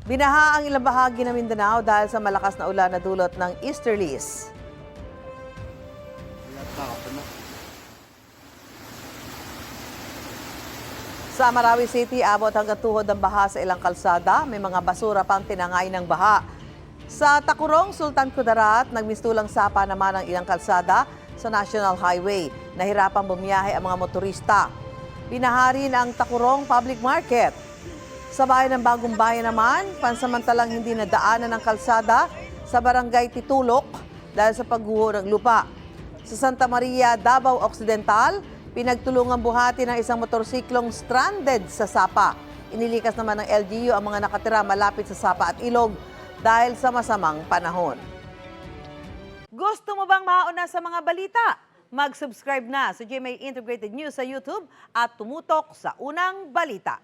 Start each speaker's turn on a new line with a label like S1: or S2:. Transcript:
S1: Binaha ang ilang bahagi ng Mindanao dahil sa malakas na ulan na dulot ng easterlies. Sa Marawi City, abot hanggang tuhod ang baha sa ilang kalsada. May mga basura pang tinangay ng baha. Sa Takurong, Sultan Kudarat, nagmistulang sapa naman ang ilang kalsada sa National Highway. Nahirapang bumiyahe ang mga motorista. Binaha rin ang Takurong Public Market. Sa bayan ng Bagong Bayan naman, pansamantalang hindi nadaanan ng kalsada sa barangay Titulok dahil sa pagguho ng lupa. Sa Santa Maria, Davao Occidental, pinagtulungan buhati ng isang motorsiklong stranded sa Sapa. Inilikas naman ng LGU ang mga nakatira malapit sa Sapa at Ilog dahil sa masamang panahon. Gusto mo bang mauna sa mga balita? Mag-subscribe na sa GMA Integrated News sa YouTube at tumutok sa unang balita.